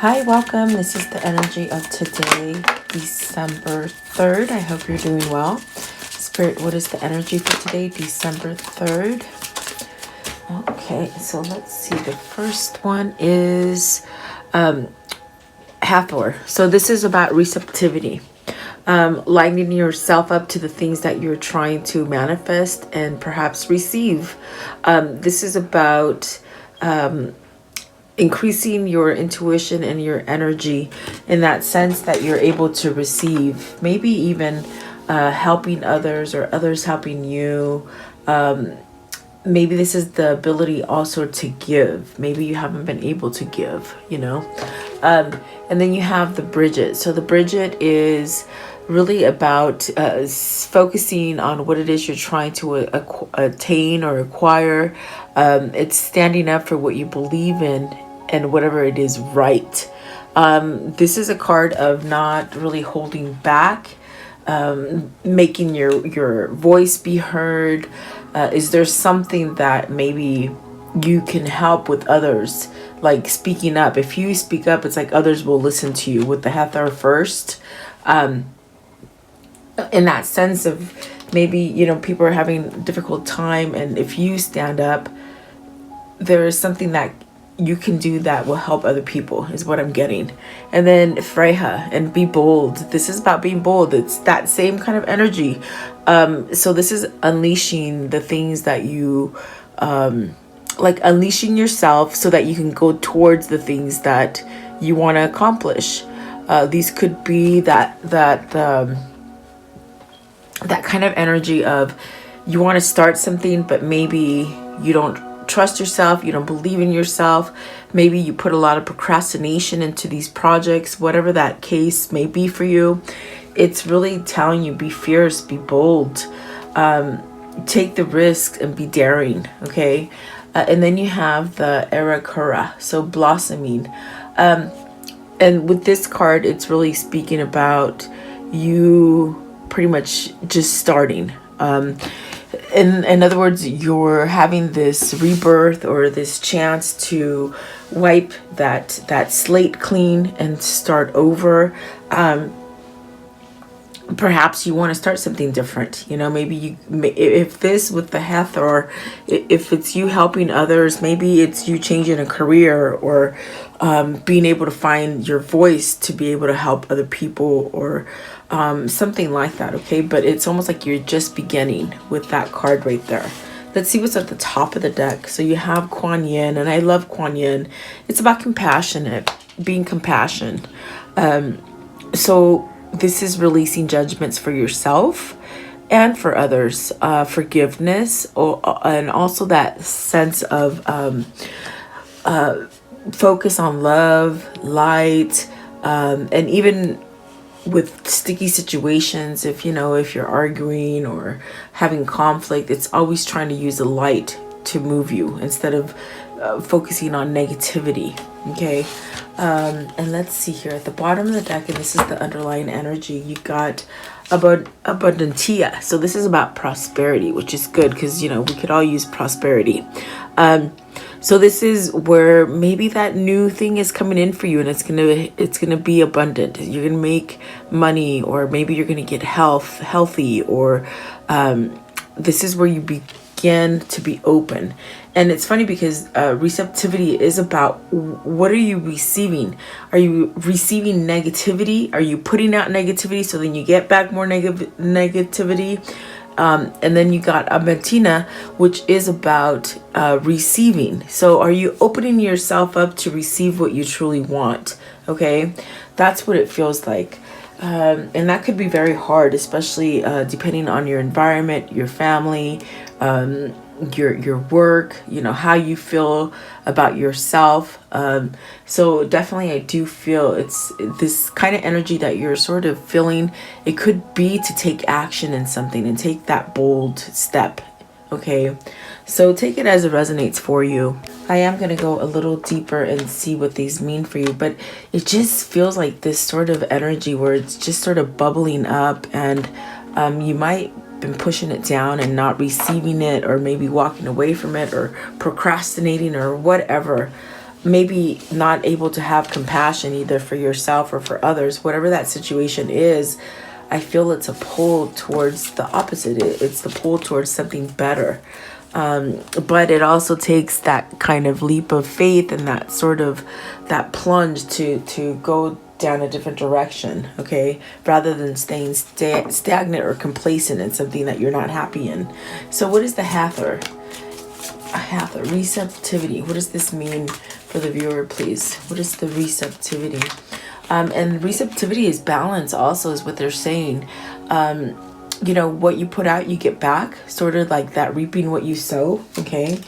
Hi, welcome. This is the energy of today, December 3rd. I hope you're doing well. Spirit, what is the energy for today, December 3rd? Okay, so let's see. The first one is Hathor. So this is about receptivity. Lighting yourself up to the things that you're trying to manifest and perhaps receive. This is about increasing your intuition and your energy in that sense that you're able to receive, maybe even helping others or others helping you. Maybe this is the ability also to give. Maybe you haven't been able to give, you know. And then you have the Bridget. So the Bridget is really about focusing on what it is you're trying to attain or acquire. It's standing up for what you believe in and whatever it is right. This is a card of not really holding back, making your voice be heard. Is there something that maybe you can help with others, like speaking up? If you speak up, it's like others will listen to you. With the Hathor first, in that sense of maybe, you know, people are having a difficult time, and if you stand up, there is something that you can do that will help other people, is what I'm getting. And then Freya and be bold. This is about being bold. It's that same kind of energy. So this is unleashing the things that you like, unleashing yourself so that you can go towards the things that you want to accomplish. These could be that kind of energy of you want to start something, but maybe you don't trust yourself, you don't believe in yourself. Maybe you put a lot of procrastination into these projects, whatever that case may be for you. It's really telling you, be fierce, be bold, take the risks and be daring. Okay. And then you have the Erakura, so blossoming. And with this card, it's really speaking about you pretty much just starting. In other words, you're having this rebirth or this chance to wipe that slate clean and start over. Perhaps you want to start something different. You know, maybe if this with the Hathor, if it's you helping others, maybe it's you changing a career or being able to find your voice to be able to help other people or something like that. Okay, but it's almost like you're just beginning with that card right there. Let's see what's at the top of the deck. So you have Kuan Yin, and I love Kuan Yin. It's about compassionate, being compassionate. So this is releasing judgments for yourself and for others, forgiveness, and also that sense of focus on love, light, and even with sticky situations, if you're arguing or having conflict, it's always trying to use the light to move you instead of focusing on negativity. Okay. And let's see here at the bottom of the deck, and this is the underlying energy, you got abundantia. So this is about prosperity, which is good because we could all use prosperity. So this is where maybe that new thing is coming in for you, and it's gonna be abundant. You're gonna make money, or maybe you're gonna get healthy, or this is where you begin to be open. And it's funny because receptivity is about, what are you receiving? Are you receiving negativity? Are you putting out negativity so then you get back more negativity? And then you got Abentina, which is about receiving. So are you opening yourself up to receive what you truly want? Okay, that's what it feels like. And that could be very hard, especially depending on your environment, your family, your work, how you feel about yourself. So definitely I do feel it's this kind of energy that you're sort of feeling. It could be to take action in something and take that bold step. Okay, so take it as it resonates for you. I am going to go a little deeper and see what these mean for you, but it just feels like this sort of energy where it's just sort of bubbling up, and you might been pushing it down and not receiving it, or maybe walking away from it, or procrastinating, or whatever. maybe not able to have compassion either for yourself or for others, whatever that situation is. I feel it's a pull towards the opposite. It's the pull towards something better. But it also takes that kind of leap of faith and that sort of that plunge to go down a different direction, okay, rather than staying stagnant or complacent in something that you're not happy in. So what is the Hather? A Hather, receptivity. What does this mean for the viewer, please? What is the receptivity? And receptivity is balance also, is what they're saying. You know, what you put out, you get back, sort of like that reaping what you sow, okay?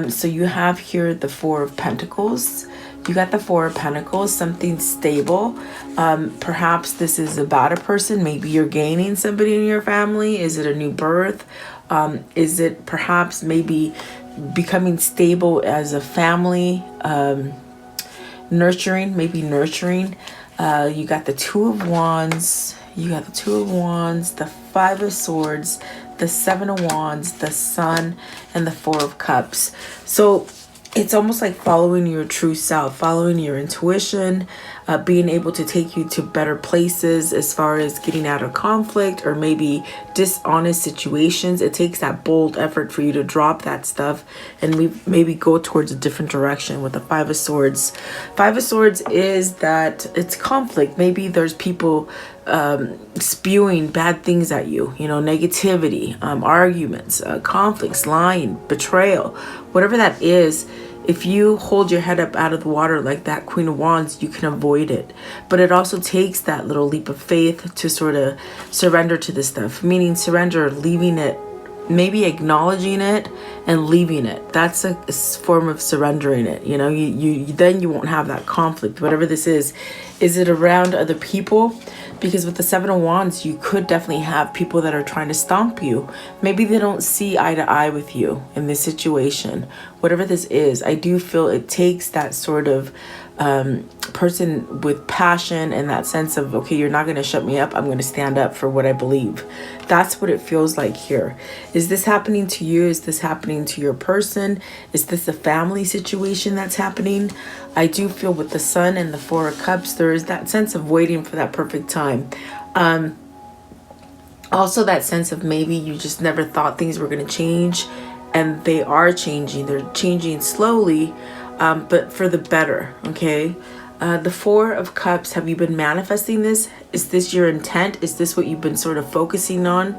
So you have here the Four of Pentacles. You got the Four of Pentacles, something stable. Perhaps this is about a person. Maybe you're gaining somebody in your family. Is it a new birth? Is it perhaps maybe becoming stable as a family? Nurturing, maybe nurturing. You got the Two of Wands. You got the Two of Wands, the Five of Swords, the Seven of Wands, the Sun, and the Four of Cups. So it's almost like following your true self, following your intuition, being able to take you to better places as far as getting out of conflict or maybe dishonest situations. It takes that bold effort for you to drop that stuff and maybe go towards a different direction with the Five of Swords. Five of Swords is that it's conflict. Maybe there's people spewing bad things at you, you know, negativity, arguments, conflicts, lying, betrayal, whatever that is. If you hold your head up out of the water like that Queen of Wands, you can avoid it. But it also takes that little leap of faith to sort of surrender to this stuff, meaning surrender, leaving it, maybe acknowledging it and leaving it. That's a form of surrendering it. You know, then you won't have that conflict, whatever this is. Is it around other people? Because with the Seven of Wands, you could definitely have people that are trying to stomp you. Maybe they don't see eye to eye with you in this situation. Whatever this is, I do feel it takes that sort of person with passion and that sense of, okay, you're not going to shut me up. I'm going to stand up for what I believe. That's what it feels like here. Is this happening to you? Is this happening to your person? Is this a family situation that's happening? I do feel with the Sun and the Four of Cups, there is that sense of waiting for that perfect time. Also that sense of maybe you just never thought things were going to change, and they are changing. They're changing slowly, but for the better, okay? The Four of Cups, have you been manifesting this? Is this your intent? Is this what you've been sort of focusing on,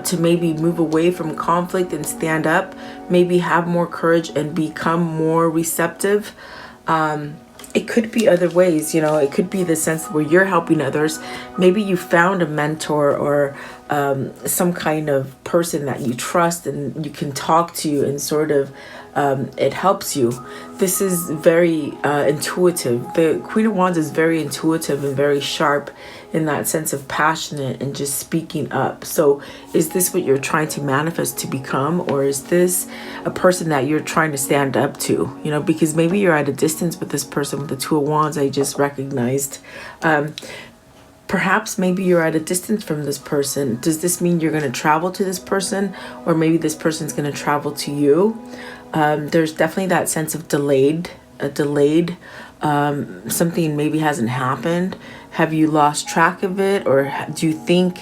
to maybe move away from conflict and stand up, maybe have more courage and become more receptive? It could be other ways, you know, it could be the sense where you're helping others. Maybe you found a mentor or some kind of person that you trust and you can talk to and sort of it helps you. This is very intuitive. The Queen of Wands is very intuitive and very sharp in that sense of passionate and just speaking up. So is this what you're trying to manifest to become, or is this a person that you're trying to stand up to? You know, because maybe you're at a distance with this person with the Two of Wands I just recognized. Perhaps maybe you're at a distance from this person. Does this mean you're going to travel to this person, or maybe this person's going to travel to you? There's definitely that sense of delayed, something maybe hasn't happened. Have you lost track of it, or do you think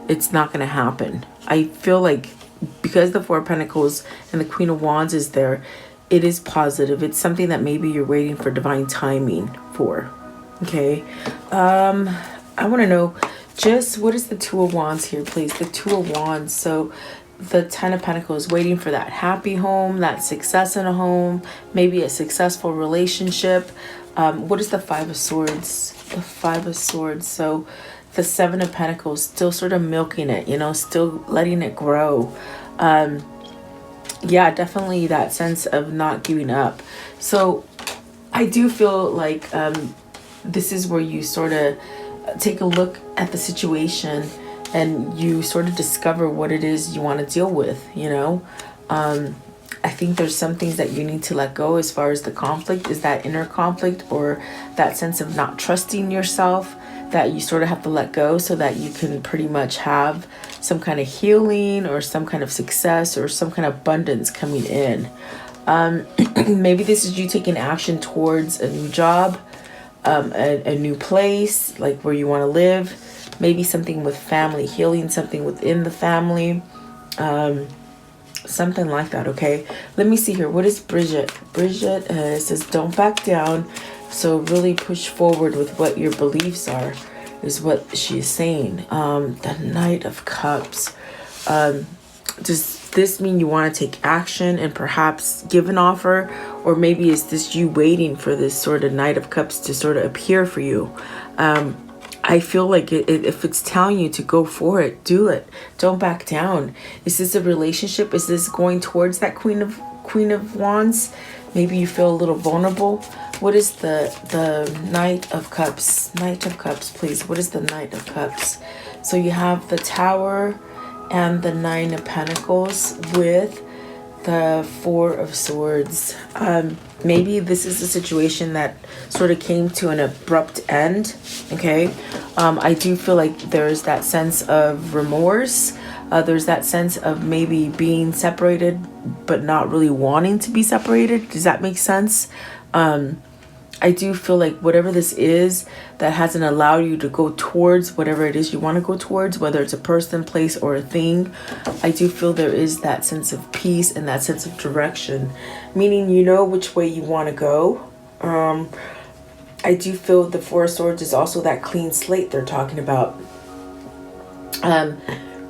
it's not going to happen? I feel like because the Four of Pentacles and the Queen of Wands is there, it is positive. It's something that maybe you're waiting for divine timing for. Okay. I want to know just what is the Two of Wands here, please? The Two of Wands. So the Ten of Pentacles, waiting for that happy home, that success in a home, maybe a successful relationship. What is the Five of Swords? The Five of Swords. So the Seven of Pentacles, still sort of milking it, you know, still letting it grow. Yeah, definitely that sense of not giving up. So I do feel like this is where you sort of take a look at the situation and you sort of discover what it is you want to deal with, you know. I think there's some things that you need to let go as far as the conflict. Is that inner conflict or that sense of not trusting yourself that you sort of have to let go so that you can pretty much have some kind of healing or some kind of success or some kind of abundance coming in. Maybe this is you taking action towards a new job, a new place, like where you want to live. Maybe something with family, healing something within the family. Something like that, okay? Let me see here. What is Bridget? Bridget says, don't back down. So really push forward with what your beliefs are, is what she is saying. The Knight of Cups. Does this mean you want to take action and perhaps give an offer? Or maybe is this you waiting for this sort of Knight of Cups to sort of appear for you? I feel like if it's telling you to go for it, do it. Don't back down. Is this a relationship? Is this going towards that Queen of Wands? Maybe you feel a little vulnerable. What is the Knight of Cups? Knight of Cups, please. What is the Knight of Cups? So you have the Tower and the Nine of Pentacles with the Four of Swords. Maybe this is a situation that sort of came to an abrupt end, okay? I do feel like there's that sense of remorse. There's that sense of maybe being separated, but not really wanting to be separated. Does that make sense? I do feel like whatever this is that hasn't allowed you to go towards whatever it is you want to go towards, whether it's a person, place, or a thing, I do feel there is that sense of peace and that sense of direction, meaning you know which way you want to go. I do feel the Four of Swords is also that clean slate they're talking about,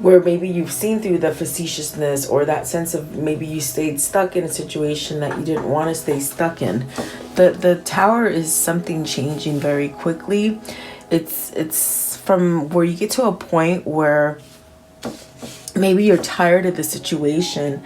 where maybe you've seen through the facetiousness or that sense of maybe you stayed stuck in a situation that you didn't want to stay stuck in. The Tower is something changing very quickly. It's from where you get to a point where maybe you're tired of the situation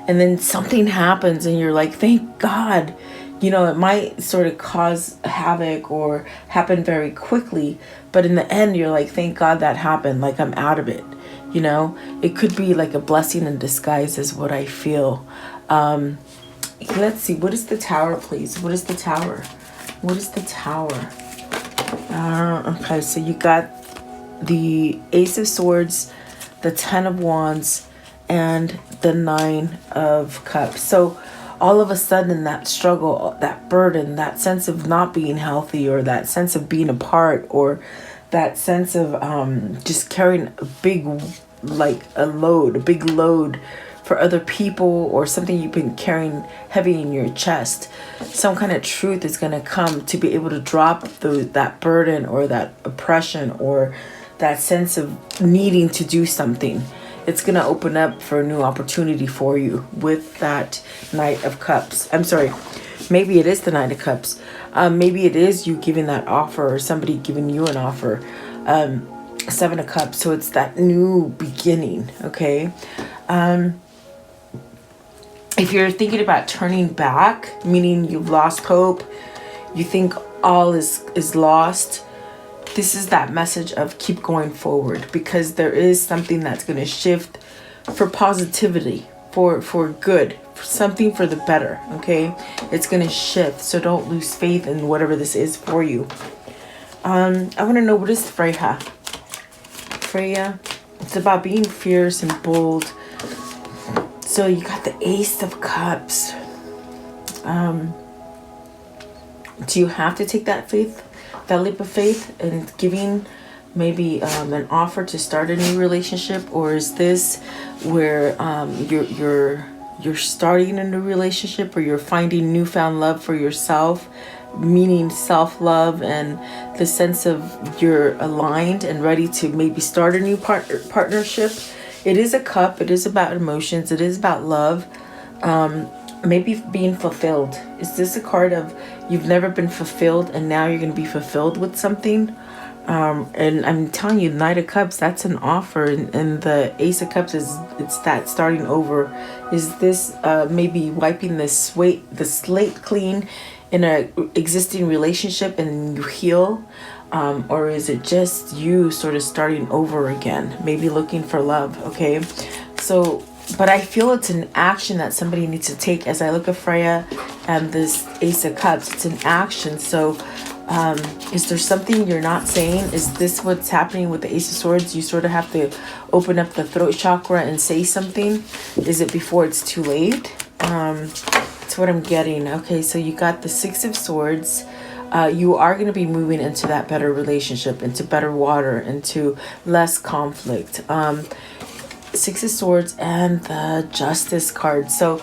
and then something happens and you're like, thank God. You know, it might sort of cause havoc or happen very quickly, but in the end you're like, thank God that happened, like I'm out of it. You know, it could be like a blessing in disguise is what I feel. Let's see, what is the Tower, please? What is the Tower? What is the Tower? Okay, so you got the Ace of Swords, the Ten of Wands, and the Nine of Cups. So all of a sudden that struggle, that burden, that sense of not being healthy, or that sense of being apart, or that sense of just carrying a big, like a big load for other people, or something you've been carrying heavy in your chest. Some kind of truth is going to come to be able to drop that burden or that oppression or that sense of needing to do something. It's going to open up for a new opportunity for you with that Knight of Cups. I'm sorry. Maybe it is the Knight of Cups. Maybe it is you giving that offer or somebody giving you an offer. Seven of Cups. So it's that new beginning. Okay. If you're thinking about turning back, meaning you've lost hope, you think all is lost, this is that message of keep going forward, because there is something that's going to shift for positivity, for good, for something for the better, okay? It's going to shift, so don't lose faith in whatever this is for you. I want to know, what is Freya? Freya, it's about being fierce and bold. So you got the Ace of Cups. Do you have to take that leap of faith and giving maybe an offer to start a new relationship? Or is this where you're starting a new relationship, or you're finding newfound love for yourself, meaning self-love and the sense of you're aligned and ready to maybe start a new partnership? It is a cup. It is about emotions. It is about love. Maybe being fulfilled. Is this a card of you've never been fulfilled and now you're going to be fulfilled with something? And I'm telling you, Knight of Cups, that's an offer. And the Ace of Cups it's that starting over. Is this maybe wiping the slate clean in a existing relationship and you heal? Or is it just you sort of starting over again, maybe looking for love? Okay, so, but I feel it's an action that somebody needs to take. As I look at Freya and this Ace of Cups, it's an action. So is there something you're not saying? Is this what's happening with the Ace of Swords? You sort of have to open up the throat chakra and say something. Is it before it's too late? That's what I'm getting. Okay, so you got the Six of Swords. You are going to be moving into that better relationship, into better water, into less conflict. Six of Swords and the Justice card. So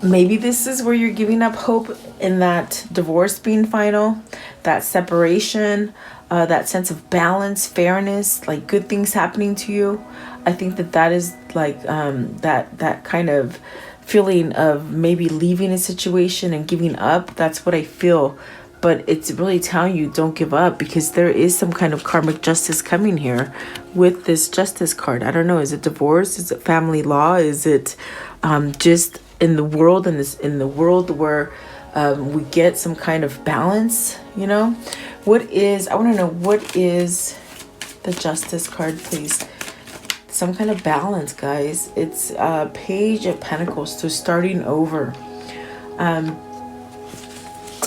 maybe this is where you're giving up hope in that divorce being final, that separation, that sense of balance, fairness, like good things happening to you. I think that that is like that kind of feeling of maybe leaving a situation and giving up. That's what I feel. But it's really telling you don't give up, because there is some kind of karmic justice coming here with this Justice card. I don't know. Is it divorce? Is it family law? Is it just in the world, in the world where we get some kind of balance? You know, I want to know, what is the Justice card, please? Some kind of balance, guys. It's Page of Pentacles, so starting over.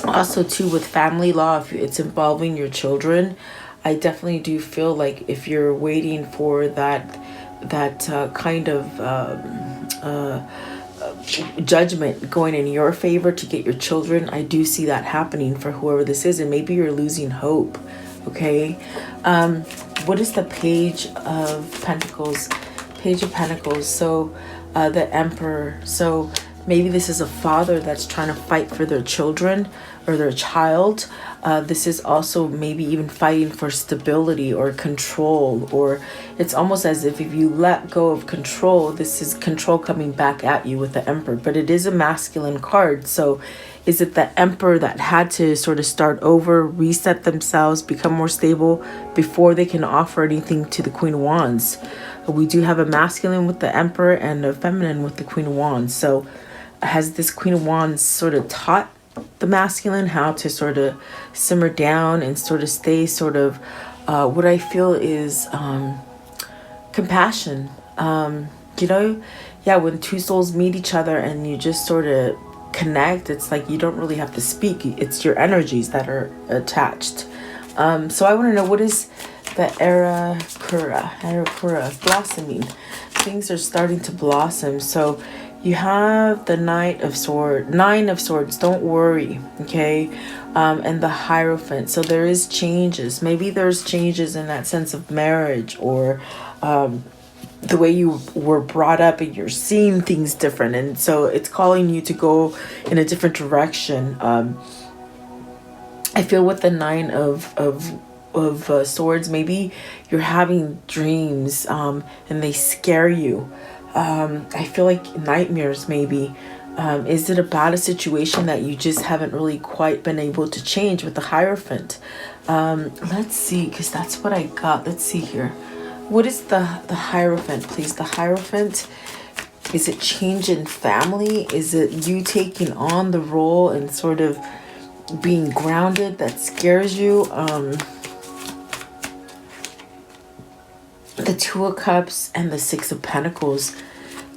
Also too, with family law, if it's involving your children, I definitely do feel like if you're waiting for that kind of judgment going in your favor to get your children, I do see that happening for whoever this is, and maybe you're losing hope. Okay, what is the Page of Pentacles? Page of Pentacles. So the Emperor. So maybe this is a father that's trying to fight for their children or their child. This is also maybe even fighting for stability or control, or it's almost as if you let go of control, this is control coming back at you with the Emperor. But it is a masculine card. So is it the Emperor that had to sort of start over, reset themselves, become more stable before they can offer anything to the Queen of Wands? We do have a masculine with the Emperor and a feminine with the Queen of Wands. So has this Queen of Wands sort of taught the masculine how to sort of simmer down and sort of stay sort of what I feel is compassion. You know, yeah, when two souls meet each other and you just sort of connect, it's like you don't really have to speak. It's your energies that are attached. So I want to know, what is the Arakura blossoming? Things are starting to blossom. So you have the Nine of Swords, don't worry, okay? And the Hierophant. So there is changes. Maybe there's changes in that sense of marriage, or the way you were brought up, and you're seeing things different. And so it's calling you to go in a different direction. I feel with the Nine of Swords, maybe you're having dreams and they scare you. I feel like nightmares maybe. Is it about a situation that you just haven't really quite been able to change with the Hierophant? Let's see, because that's what I got. Let's see here. What is the Hierophant, please? The Hierophant, is it change in family? Is it you taking on the role and sort of being grounded that scares you? The Two of Cups and the Six of Pentacles.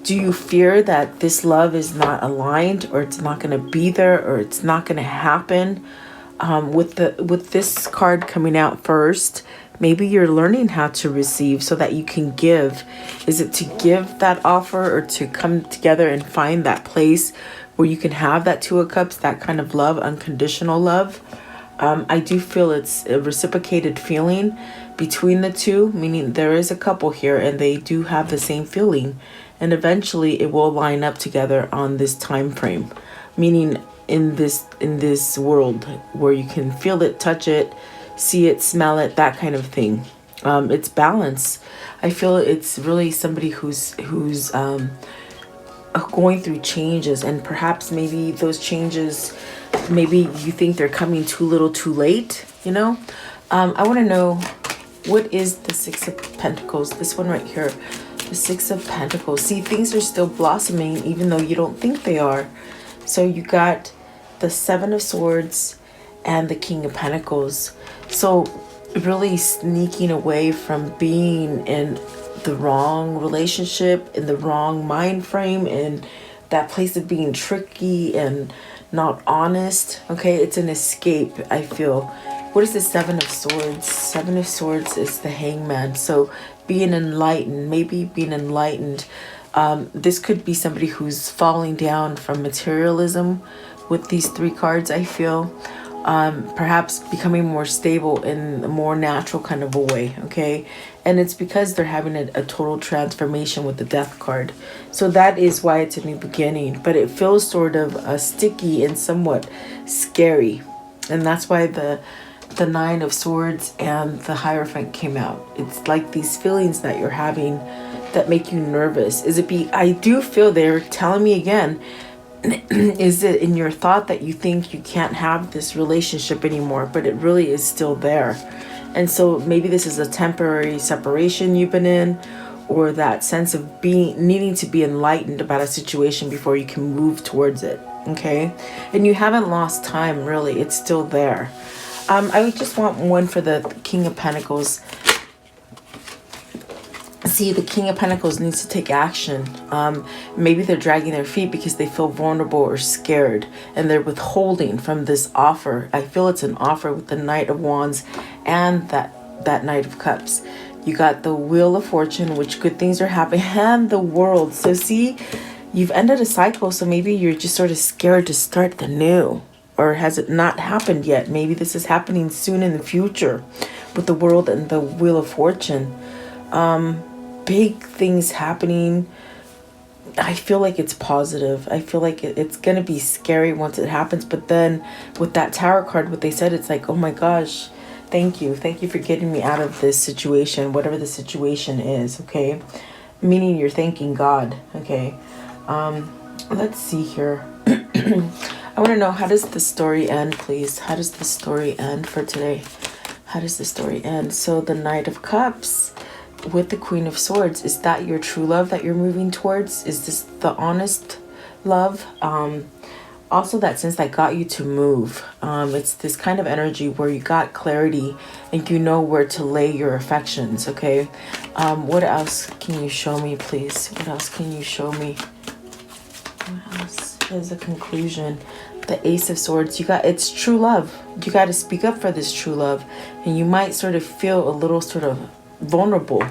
Do you fear that this love is not aligned, or it's not going to be there, or it's not going to happen? With this card coming out first, maybe you're learning how to receive so that you can give. Is it to give that offer, or to come together and find that place where you can have that Two of Cups, that kind of love, unconditional love? I do feel it's a reciprocated feeling between the two, meaning there is a couple here and they do have the same feeling, and eventually it will line up together on this time frame, meaning in this world where you can feel it, touch it, see it, smell it, that kind of thing. It's balance. I feel it's really somebody who's going through changes, and perhaps maybe those changes, maybe you think they're coming too little too late, you know? I want to know, what is the Six of Pentacles? This one right here, the Six of Pentacles. See, things are still blossoming even though you don't think they are. So you got the Seven of Swords and the King of Pentacles. So really sneaking away from being in the wrong relationship, in the wrong mind frame, in that place of being tricky and not honest. Okay, it's an escape, I feel. What is the Seven of Swords? Seven of Swords is the Hangman. So being enlightened, maybe being enlightened This could be somebody who's falling down from materialism with these 3 cards, I feel. Perhaps becoming more stable in a more natural kind of a way, okay? And it's because they're having a total transformation with the Death card. So that is why it's a new beginning. But it feels sort of sticky and somewhat scary. And that's why the 9 of Swords and the Hierophant came out. It's like these feelings that you're having that make you nervous. I do feel they're telling me again, is it in your thought that you think you can't have this relationship anymore, but it really is still there. And so maybe this is a temporary separation you've been in, or that sense of needing to be enlightened about a situation before you can move towards it, okay? And you haven't lost time, really. It's still there. I would just want one for the King of Pentacles. See, the King of Pentacles needs to take action. Maybe they're dragging their feet because they feel vulnerable or scared, and they're withholding from this offer. I feel it's an offer with the Knight of Wands and that Knight of Cups. You got the Wheel of Fortune, which good things are happening, and the World. So see, you've ended a cycle, so maybe you're just sort of scared to start the new. Or has it not happened yet? Maybe this is happening soon in the future with the World and the Wheel of Fortune. Big things happening. I feel like it's positive. I feel like it's going to be scary once it happens. But then with that Tower card, what they said, it's like, oh my gosh, thank you. Thank you for getting me out of this situation, whatever the situation is, okay? Meaning you're thanking God, okay? Let's see here. I want to know, how does the story end, please? How does the story end for today? How does the story end? So the Knight of Cups with the Queen of Swords, is that your true love that you're moving towards? Is this the honest love? Also that sense that got you to move. It's this kind of energy where you got clarity and you know where to lay your affections, okay? What else can you show me, please? What else can you show me? What else is a conclusion? The Ace of Swords, it's true love. You got to speak up for this true love, and you might sort of feel a little sort of vulnerable.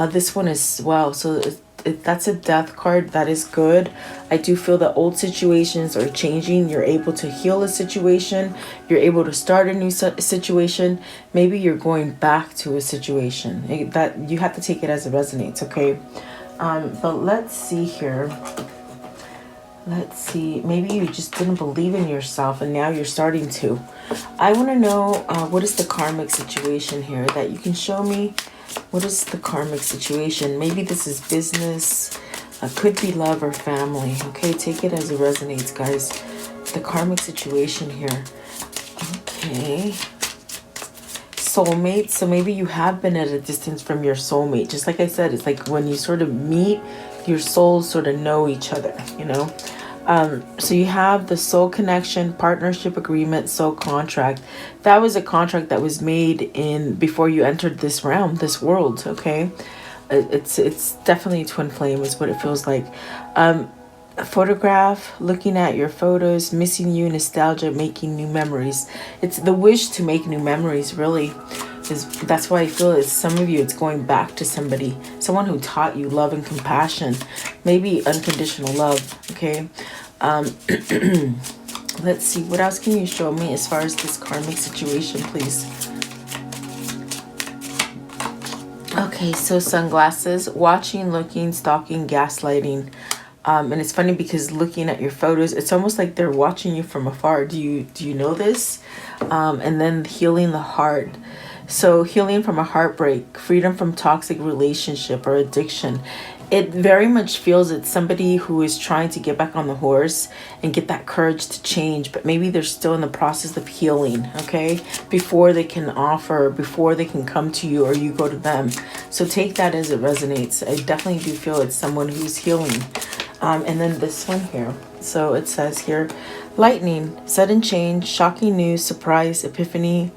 This one is, wow, so that's a Death card. That is good. I do feel that old situations are changing. You're able to heal a situation. You're able to start a new situation. Maybe you're going back to a situation. That you have to take it as it resonates, okay? But let's see here. Let's see. Maybe you just didn't believe in yourself and now you're starting to. I want to know what is the karmic situation here that you can show me. What is the karmic situation? Maybe this is business. Could be love or family. Okay, take it as it resonates, guys. The karmic situation here. Okay. Soulmate. So maybe you have been at a distance from your soulmate. Just like I said, it's like when you sort of meet, your souls sort of know each other, you know. So you have the soul connection, partnership agreement, soul contract. That was a contract that was made before you entered this realm, this world, okay? It's definitely twin flame is what it feels like. A photograph, looking at your photos, missing you, nostalgia, making new memories. It's the wish to make new memories, really. That's why I feel it's some of you, it's going back to somebody, someone who taught you love and compassion, maybe unconditional love, okay? Let's see, what else can you show me as far as this karmic situation, please? Okay, so sunglasses, watching, looking, stalking, gaslighting. And it's funny because looking at your photos, it's almost like they're watching you from afar. Do you know this? And then healing the heart. So healing from a heartbreak, freedom from toxic relationship or addiction. It very much feels it's somebody who is trying to get back on the horse and get that courage to change, but maybe they're still in the process of healing, okay? Before they can offer, before they can come to you or you go to them. So take that as it resonates. I definitely do feel it's someone who's healing. And then this one here. So it says here, lightning, sudden change, shocking news, surprise, epiphany,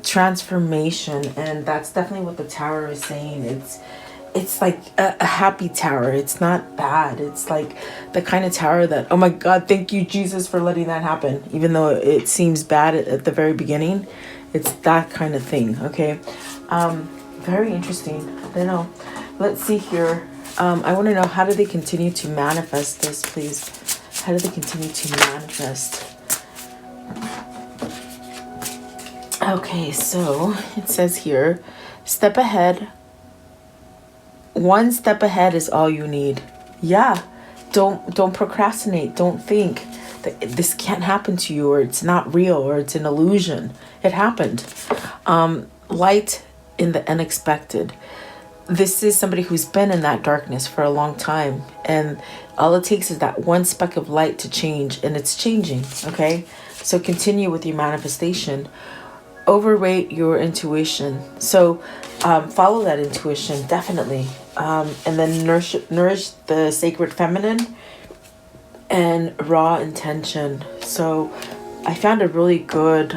transformation. And that's definitely what the tower is saying. It's like a happy tower. It's not bad. It's like the kind of tower that, oh my God, thank you, Jesus, for letting that happen. Even though it seems bad at the very beginning, it's that kind of thing, okay? Very interesting. I don't know. Let's see here. I want to know, how do they continue to manifest this, please? How do they continue to manifest? Okay, so it says here, step ahead. One step ahead is all you need. Yeah, don't procrastinate. Don't think that this can't happen to you, or it's not real, or it's an illusion. It happened. Light in the unexpected. This is somebody who's been in that darkness for a long time, and all it takes is that one speck of light to change, and it's changing. Okay, so continue with your manifestation. Overrate your intuition. So follow that intuition, definitely. And then nourish the sacred feminine and raw intention. So I found a really good,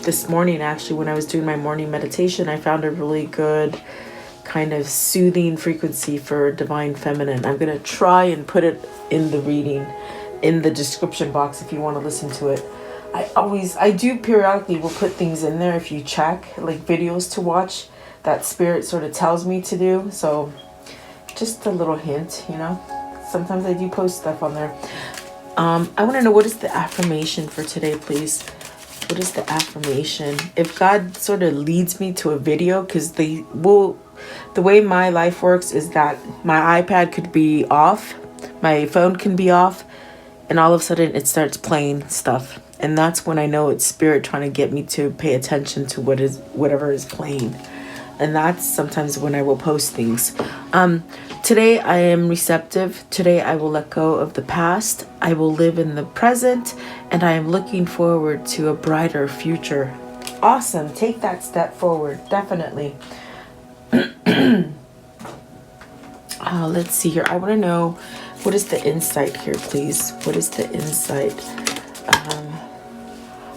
this morning actually, when I was doing my morning meditation, I found a really good kind of soothing frequency for divine feminine. I'm going to try and put it in the reading, in the description box, if you want to listen to it. I do periodically will put things in there if you check, like videos to watch that spirit sort of tells me to do. So just a little hint, you know. Sometimes I do post stuff on there. I want to know, what is the affirmation for today, please? What is the affirmation? If God sort of leads me to a video, because the way my life works is that my iPad could be off, my phone can be off, and all of a sudden it starts playing stuff. And that's when I know it's spirit trying to get me to pay attention to whatever is playing. And that's sometimes when I will post things. Today I am receptive. Today I will let go of the past. I will live in the present. And I am looking forward to a brighter future. Awesome. Take that step forward. Definitely. Let's see here. I want to know, what is the insight here, please? What is the insight?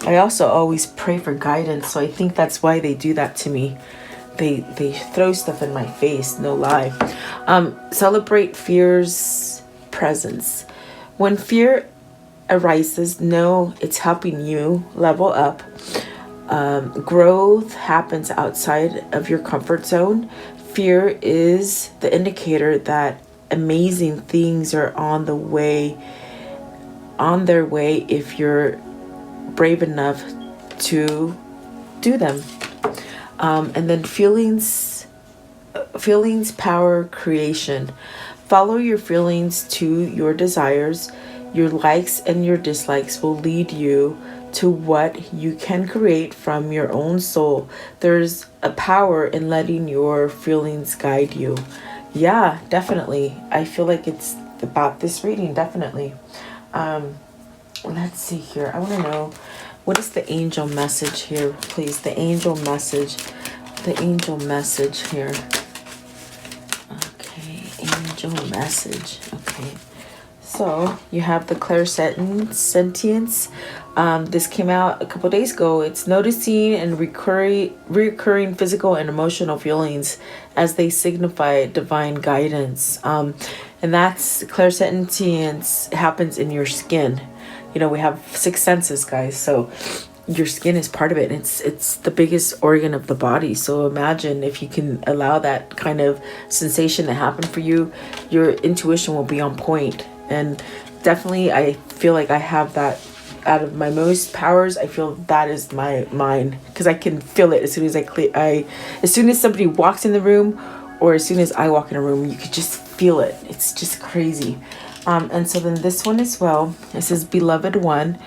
I also always pray for guidance, so I think that's why they do that to me. They throw stuff in my face, no lie. Celebrate fear's presence. When fear arises, know it's helping you level up. Growth happens outside of your comfort zone. Fear is the indicator that amazing things are on their way if you're brave enough to do them. And then feelings power creation. Follow your feelings to your desires. Your likes and your dislikes will lead you to what you can create from your own soul. There's a power in letting your feelings guide you. Yeah, definitely. I feel like it's about this reading, definitely. Let's see here. I want to know, what is the angel message here, please? The angel message. The angel message here. Okay, angel message. Okay. So you have the clairsentience. This came out a couple days ago. It's noticing and recurring physical and emotional feelings as they signify divine guidance. And that's clairsentience happens in your skin. You know, we have 6 senses, guys. So your skin is part of it. It's the biggest organ of the body. So imagine if you can allow that kind of sensation to happen for you, your intuition will be on point. And definitely, I feel like I have that. Out of my most powers, I feel that is mine, because I can feel it as soon as as soon as somebody walks in the room, or as soon as I walk in a room, you could just feel it. It's just crazy. And so then this one as well, it says, beloved one,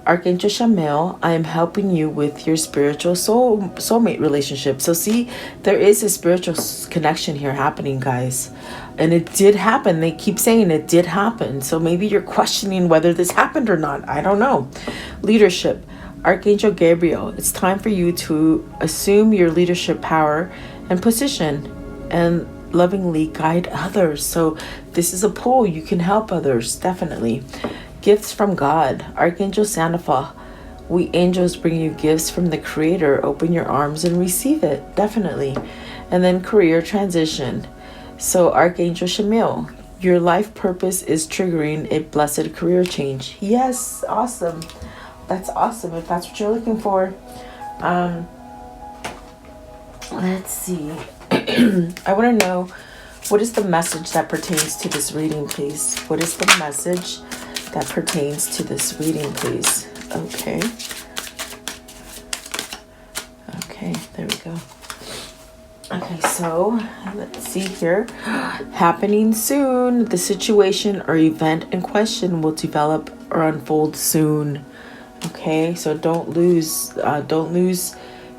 Archangel Shamiel, I am helping you with your spiritual soulmate relationship. So see, there is a spiritual connection here happening, guys. And it did happen. They keep saying it did happen. So maybe you're questioning whether this happened or not. I don't know. Leadership. Archangel Gabriel, it's time for you to assume your leadership power and position and lovingly guide others. So this is a pull. You can help others, definitely. Gifts from God. Archangel Sandoval, we angels bring you gifts from the Creator. Open your arms and receive it, definitely. And then career transition. So Archangel Shamiel, your life purpose is triggering a blessed career change. Yes, awesome. That's awesome if that's what you're looking for. Let's see. I want to know, What is the message that pertains to this reading, please? What is the message that pertains to this reading, please? Okay. Okay, there we go. Okay, so let's see here. Happening soon. The situation or event in question will develop or unfold soon. Okay, so don't lose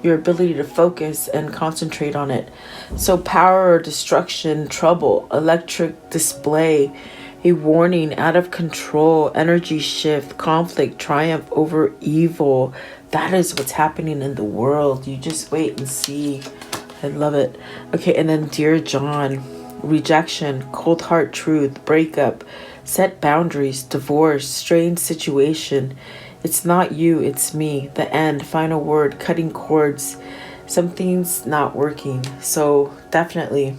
your ability to focus and concentrate on it. So power or destruction, trouble, electric display, a warning, out of control, energy shift, conflict, triumph over evil. That is what's happening in the world. You just wait and see. I love it. Okay, and then Dear John, rejection, cold heart truth, breakup, set boundaries, divorce, strained situation. It's not you, it's me. The end, final word, cutting cords. Something's not working. So definitely,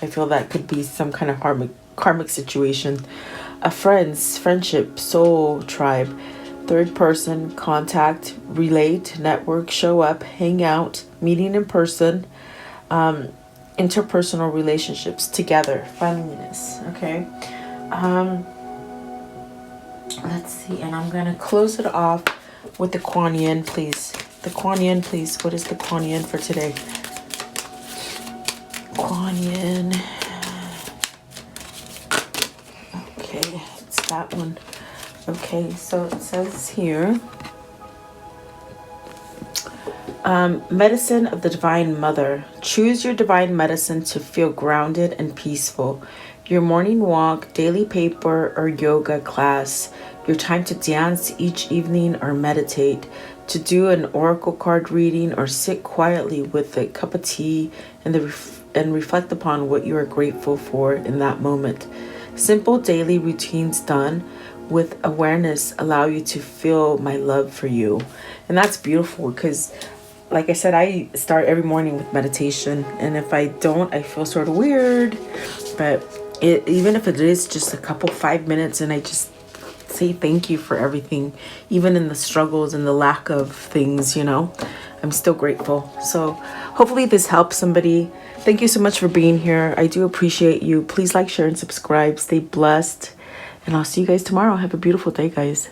I feel that could be some kind of karmic situation. A friendship, soul tribe, third person, contact, relate, network, show up, hang out, meeting in person, interpersonal relationships, together, friendliness. Okay. Let's see, and I'm gonna close it off with the Kuan Yin, please. The Kuan Yin, please. What is the Kuan Yin for today? Kuan Yin. Okay, it's that one. Okay, so it says here, medicine of the Divine Mother. Choose your divine medicine to feel grounded and peaceful. Your morning walk, daily paper, or yoga class. Your time to dance each evening or meditate. To do an oracle card reading or sit quietly with a cup of tea and reflect upon what you are grateful for in that moment. Simple daily routines done with awareness allow you to feel my love for you. And that's beautiful because, like I said, I start every morning with meditation. And if I don't, I feel sort of weird. But even if it is just a couple 5 minutes and I just say thank you for everything, even in the struggles and the lack of things, I'm still grateful. So hopefully this helps somebody. Thank you so much for being here. I do appreciate you. Please like, share, and subscribe. Stay blessed. And I'll see you guys tomorrow. Have a beautiful day, guys.